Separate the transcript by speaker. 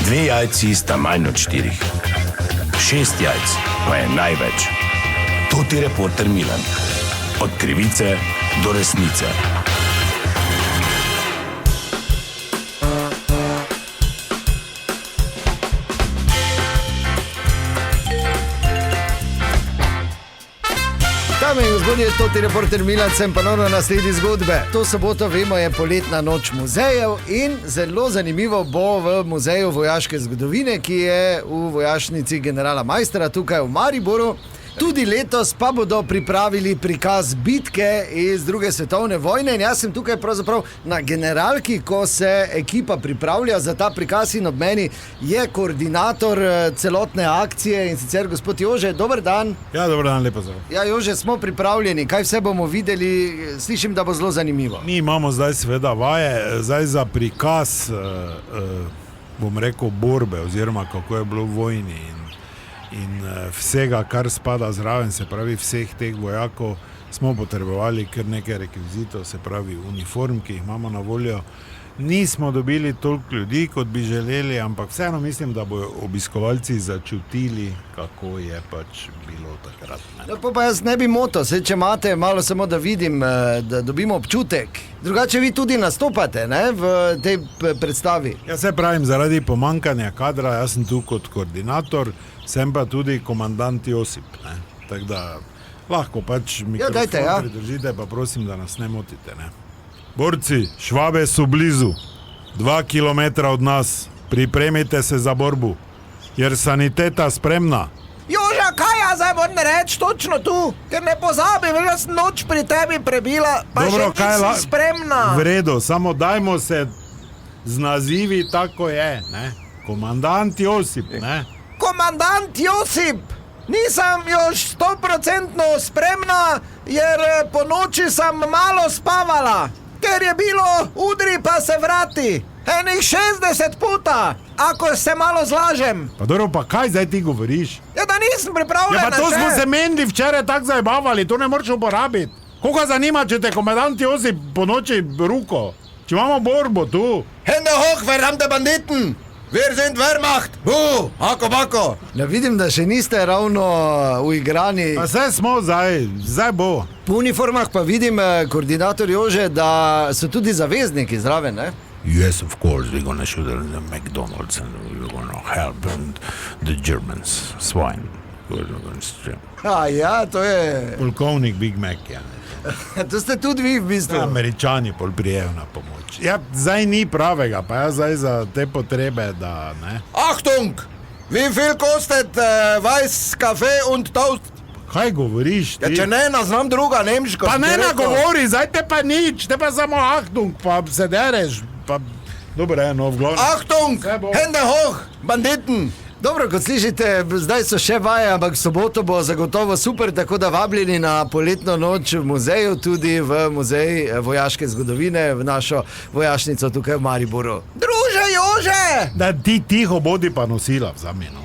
Speaker 1: 2 jajci sta manj od 4. 6 jajc pa je največ. To ti reporter Milan. Od krivice do resnice.
Speaker 2: Dame in gospodje, to ti reporter Milan, sem ponovno na sledi zgodbe. To soboto, vemo, je poletna noč muzejev in zelo zanimivo bo v Muzeju vojaške zgodovine, ki je v vojašnici generala Maistra tukaj v Mariboru. Tudi letos pa bodo pripravili prikaz bitke iz 2. svetovne vojne in jaz sem tukaj pravzaprav na generalki, ko se ekipa pripravlja za ta prikaz in ob meni je koordinator celotne akcije in sicer gospod Jože. Dober dan.
Speaker 3: Ja, dober dan, lepo zdrav.
Speaker 2: Ja, Jože, smo pripravljeni. Kaj vse bomo videli? Slišim, da bo zelo zanimivo.
Speaker 3: Mi imamo zdaj seveda vaje, zdaj za prikaz, bom rekel, borbe oziroma kako je bilo v vojni in vsega, kar spada zraven, se pravi vseh teh vojakov, smo potrebovali kar nekaj rekvizitov, se pravi uniform, ki jih imamo na voljo. Nismo dobili toliko ljudi, kot bi želeli, ampak vseeno mislim, da bodo obiskovalci začutili, kako je pač bilo takrat.
Speaker 2: No, pa jaz ne bi motil, če imate malo samo da vidim, da dobimo občutek. Drugače vi tudi nastopate, ne, v tej predstavi.
Speaker 3: Ja, se pravim, zaradi pomankanja kadra, jaz sem tu kot koordinator, sem pa tudi komandant Josip, ne. Tako da lahko pač mikrofon pridržite, pa prosim, da nas ne motite, ne. Borci, Švabe so blizu, 2 kilometra od nas, pripremite se za borbu, jer saniteta spremna.
Speaker 4: Joža, kaj ja zdaj moram reči točno tu? Ker ne pozabim, jaz sem noč pri tebi prebila, pa
Speaker 3: dobro,
Speaker 4: še nisi spremna.
Speaker 3: V redu, samo dajmo se z nazivi tako je, ne. Komandant Josip, ne.
Speaker 4: Komandant Josip, nisem još 100% spremna, jer po noči sem malo spavala. Ker je bilo udri pa se vrati, enih 60 puta, ako se malo zlažem.
Speaker 3: Pa dobro, pa kaj zdaj ti govoriš?
Speaker 4: Ja, da nisem pripravljena še.
Speaker 3: Ja, pa to smo se menili včeraj tako zajebavali, to ne moreš uporabiti. Koga zanima, če te komandant Josip po noči ruko? Če imamo borbo tu.
Speaker 4: Hände hoch, verdammte Banditen! Wir sind Wehrmacht! Ako bako!
Speaker 2: Ja, vidim, da še niste ravno uigrani.
Speaker 3: Pa vse smo zdaj bo.
Speaker 2: Po uniformah pa vidim, koordinator Jože, da so tudi zavezniki zraven, ne?
Speaker 1: Yes, of course, we're gonna shoot at the McDonald's and we're gonna help the Germans, swine.
Speaker 2: Ja, to je...
Speaker 3: Polkovnik Big Mac, ja.
Speaker 2: To ste tudi vi v bistvu.
Speaker 3: Američani pol prijejo na pomoč. Ja, zdaj ni pravega, pa ja zdaj za te potrebe, da ne.
Speaker 4: Achtung! Wie viel kostet weiß Kaffee und Toast?
Speaker 3: Kaj govoriš ti?
Speaker 4: Ja, če ne, znam druga nemško.
Speaker 3: Pa ne nagovori, zdaj te pa nič, te pa samo Achtung, pa se dereš, pa... Dobro, no, v glavi.
Speaker 4: Achtung! Hände hoch, Banditen!
Speaker 2: Dobro, kot slišite, zdaj so še vaje, ampak soboto bo zagotovo super, tako da vabljeni na poletno noč v muzeju, tudi v Muzej vojaške zgodovine, v našo vojašnico tukaj v Mariboru.
Speaker 4: Druže Jože!
Speaker 3: Da ti tiho bodi pa nosila vzami, no.